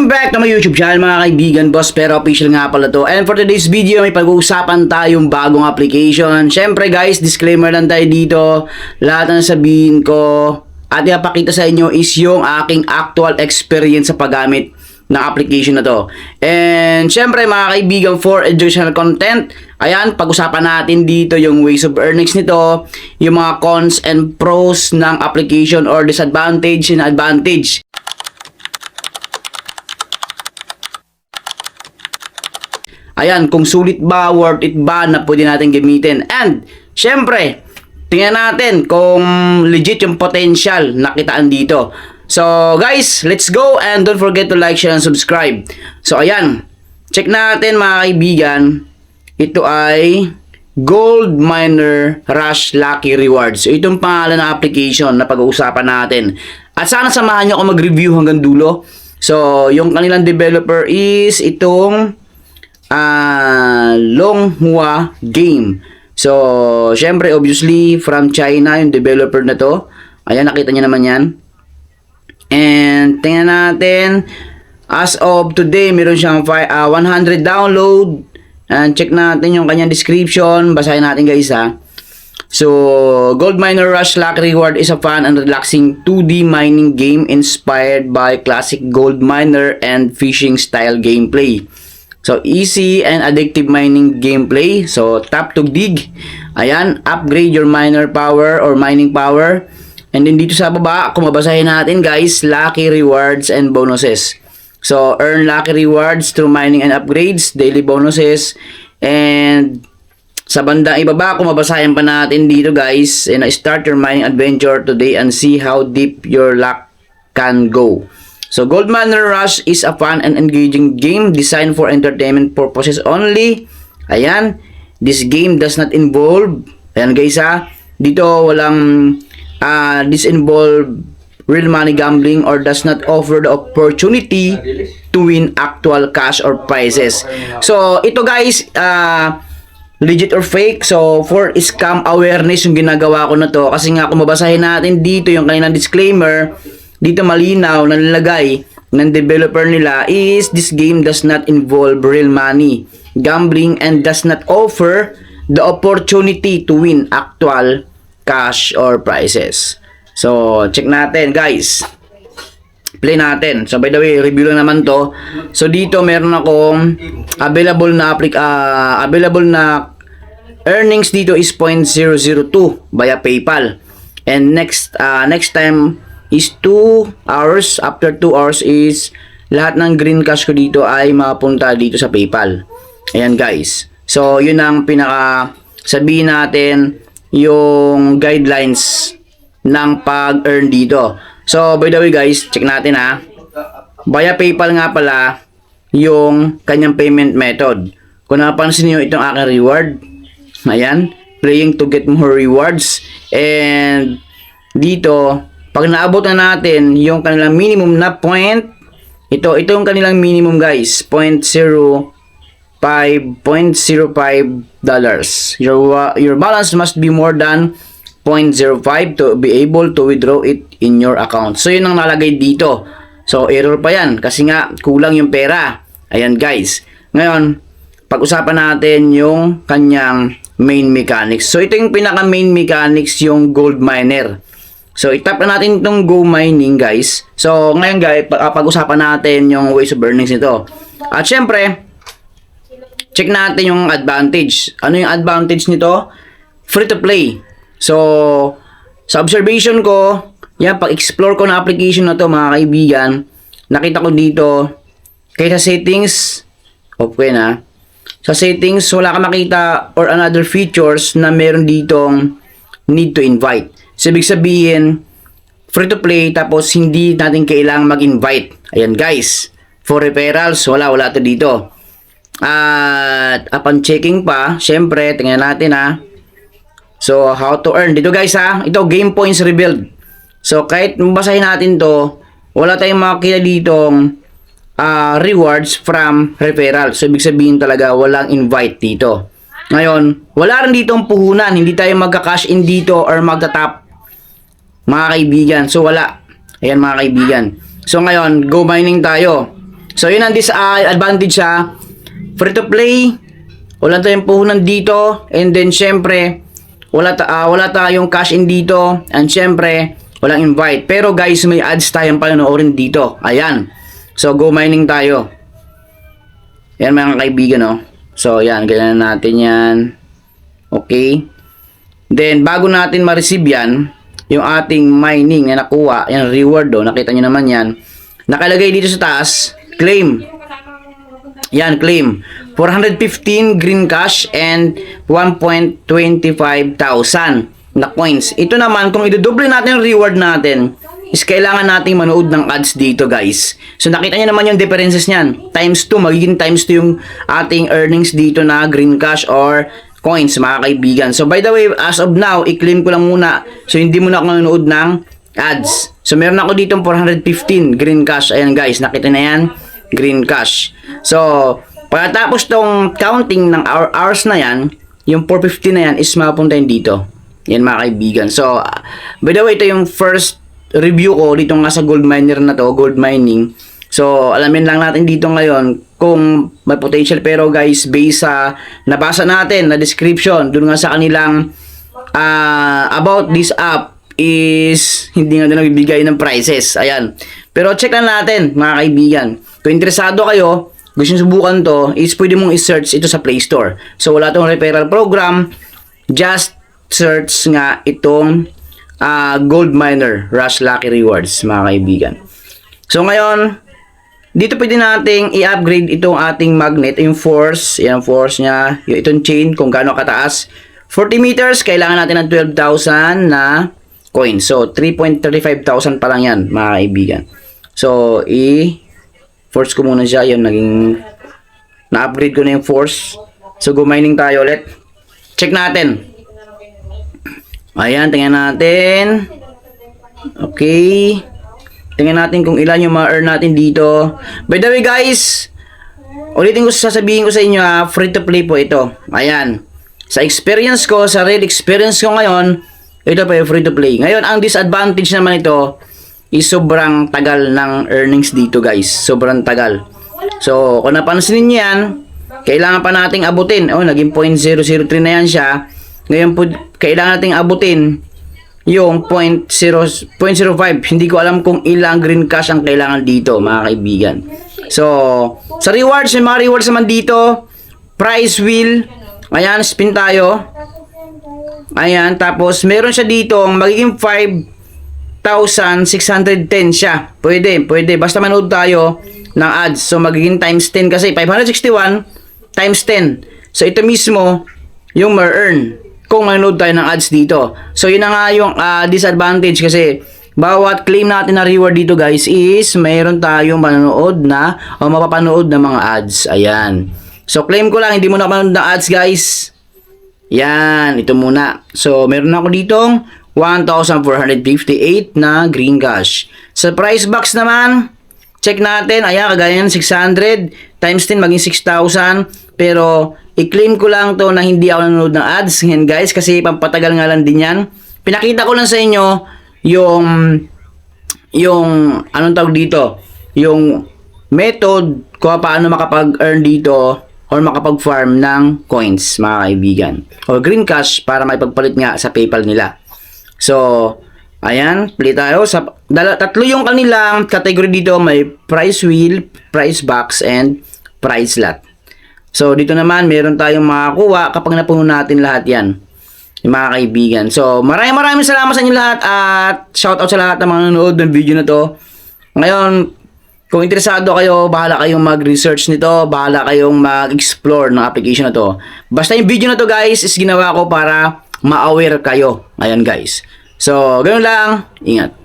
Welcome back to my YouTube channel mga kaibigan, Boss Pero Official nga pala to. And for today's video, may pag-uusapan tayong bagong application. Syempre guys, disclaimer lang tayo dito. Lahat na sabihin ko at ipakita sa inyo is yung aking actual experience sa paggamit ng application na to. And syempre mga kaibigan, for educational content, ayan, pag-usapan natin dito yung ways of earnings nito, yung mga cons and pros ng application or disadvantage and advantage. Ayan, kung sulit ba, worth it ba na pwede natin gamitin. And, syempre, tingnan natin kung legit yung potential na kitaan dito. So, guys, let's go and don't forget to like, share, and subscribe. So, ayan, check natin mga kaibigan. Ito ay Gold Miner Rush Lucky Rewards. So, itong pangalan ng application na pag-uusapan natin. At sana samahan nyo ako mag-review hanggang dulo. So, yung kanilang developer is itong Longhua Game. So, syempre, obviously, from China, yung developer na to. Ayan, nakita niyo naman yan. And, tingnan natin. As of today, meron siyang 100 download. And, check natin yung kanyang description. Basahin natin, guys, ha. So, Gold Miner Rush Lucky Reward is a fun and relaxing 2D mining game inspired by classic gold miner and fishing style gameplay. So, easy and addictive mining gameplay. So, tap to dig. Ayan, upgrade your miner power or mining power. And then dito sa baba, kung mabasahin natin guys, lucky rewards and bonuses. So, earn lucky rewards through mining and upgrades, daily bonuses. And sa bandang ibaba, kung mabasahin pa natin dito guys, and start your mining adventure today and see how deep your luck can go. So, Gold Miner Rush is a fun and engaging game designed for entertainment purposes only. Ayan. This game does not involve, ayan guys ha, dito walang disinvolve real money gambling or does not offer the opportunity to win actual cash or prizes. So, ito guys, legit or fake. So, for scam awareness yung ginagawa ko na to. Kasi nga, kung mabasahin natin dito yung kanilang disclaimer, dito malinaw na nilagay ng developer nila is this game does not involve real money gambling and does not offer the opportunity to win actual cash or prizes. So, check natin guys. Play natin. So, by the way, review lang naman to. So, dito meron akong available na earnings dito is 0.002 via PayPal. And next time is 2 hours. After 2 hours is lahat ng green cash ko dito ay mapunta dito sa PayPal. Ayan guys. So, yun ang sabihin natin yung guidelines ng pag-earn dito. So, by the way guys, check natin ha. Via PayPal nga pala yung kanyang payment method. Kung napansin niyo itong aking reward. Ayan. Playing to get more rewards. And dito, pag naabot na natin yung kanilang minimum na point, ito yung kanilang minimum guys, $0.05. Your balance must be more than 0.05 to be able to withdraw it in your account. So, yun ang nalagay dito. So, error pa yan kasi nga kulang yung pera. Ayan guys. Ngayon, pag-usapan natin yung kanyang main mechanics. So, ito yung pinaka main mechanics, yung gold miner. So, itap na natin itong Go Mining, guys. So, ngayon, guys, pag-usapan natin yung ways of earnings nito. At syempre, check natin yung advantage. Ano yung advantage nito? Free to play. So, sa observation ko, yan, pag-explore ko ng application na to, mga kaibigan, nakita ko dito, kaya sa settings, okay na. Sa settings, wala ka makita or another features na meron ditong need to invite. So, ibig sabihin, free to play, tapos hindi natin kailangang mag-invite. Ayan guys, for referrals, wala to dito. At upon checking pa, syempre, tingnan natin ha. So, how to earn. Dito guys ha, ito, game points rebuild. So, kahit basahin natin to, wala tayong makikita ditong rewards from referrals. So, ibig sabihin talaga, walang invite dito. Ngayon, wala rin ditong puhunan. Hindi tayo magka-cash in dito or magta-tap. Mga kaibigan. So, wala. Ayan mga kaibigan. So, ngayon, go mining tayo. So, yun ang disadvantage sa free to play. Wala tayong puhunan dito. And then, syempre, wala tayong cash in dito. And syempre, walang invite. Pero guys, may ads tayong panonoorin dito. Ayan. So, go mining tayo. Yan mga kaibigan, no? So, yan. Ganyan natin yan. Okay. Then, bago natin ma-receive yan, yung ating mining na nakuha, yan, reward, nakita nyo naman yan. Nakalagay dito sa taas, claim. Yan, claim. 415 green cash and 1.25,000 na coins. Ito naman, kung idodoble natin yung reward natin, is kailangan nating manood ng ads dito, guys. So, nakita nyo naman yung differences niyan. Times 2, magiging times 2 yung ating earnings dito na green cash or coins, mga kaibigan. So, by the way, as of now, i-claim ko lang muna. So, hindi muna ako manood ng ads. So, meron ako dito 415 green cash. Ayan, guys, nakita na yan, green cash. So, pagkatapos tong counting ng hours na yan, yung 450 na yan is mapunta yun dito. Yan, mga kaibigan. So, by the way, ito yung first review ko dito nga sa gold miner na to, gold mining. So, alamin lang natin dito ngayon kung may potential. Pero guys, based sa nabasa natin na description dun nga sa kanilang about this app is hindi nga doon nagbibigay ng prices. Ayan. Pero check lang natin, mga kaibigan. Kung interesado kayo, gusto nyo subukan to, is pwede mong i-search ito sa Play Store. So, wala tong referral program. Just search nga itong gold miner Rush Lucky Rewards, mga kaibigan. So ngayon, dito pwede nating i-upgrade itong ating magnet, yung force, yan force niya, yung itong chain kung gaano kataas. 40 meters, kailangan natin ng 12,000 na coin. So 3.35,000 pa lang yan, mga kaibigan. So force ko muna siya, yun naging na-upgrade ko na yung force. So go mining tayo ulit. Check natin. Ayan, tingnan natin. Okay. Tingnan natin kung ilan yung ma-earn natin dito. By the way, guys, ulitin ko, sasabihin ko sa inyo, free to play po ito. Ayan. Sa experience ko, sa real experience ko ngayon, ito pa yung free to play. Ngayon, ang disadvantage naman ito is sobrang tagal ng earnings dito, guys. Sobrang tagal. So, kung napansin niyo yan, kailangan pa nating abutin. Oh, naging 0.003 na yan siya. Ngayon po, kailangan nating abutin yung 0.05. Hindi ko alam kung ilang green cash ang kailangan dito, mga kaibigan. So, sa rewards, may mga rewards naman dito. Prize wheel. Ayan, spin tayo. Ayan, tapos meron siya dito, magiging 5,610 siya. Pwede. Basta manood tayo ng ads. So, magiging times 10 kasi 561 times 10. So, ito mismo yung ma-earn kung manood tayo ng ads dito. So, yun na nga yung disadvantage kasi bawat claim natin na reward dito, guys, is mayroon tayong manonood na o mapapanood na mga ads. Ayan. So, claim ko lang, hindi muna ako manood ng ads, guys. Yan, ito muna. So, meron ako ditong 1,458 na green cash. Sa price box naman, check natin. Ayan, kagaya yan, 600 times 10 maging 6,000. Pero, i-claim ko lang to na hindi ako nanonood ng ads ngayon, guys, kasi pampatagal nga lang din yan. Pinakita ko lang sa inyo yung anong tawag dito, yung method kung paano makapag-earn dito or makapag-farm ng coins, mga kaibigan, or green cash para maipagpalit nga sa PayPal nila. So, ayan, play tayo. Tatlo yung kanilang category dito. May prize wheel, prize box, and prize lot. So, dito naman, meron tayong makakuha kapag napuno natin lahat yan, mga kaibigan. So, maraming salamat sa inyo lahat at shoutout sa lahat ng mga nanonood ng video na to. Ngayon, kung interesado kayo, bahala kayong mag-research nito, bahala kayong mag-explore ng application na to. Basta yung video na to, guys, is ginawa ko para ma-aware kayo. Ayan, guys. So, ganoon lang. Ingat.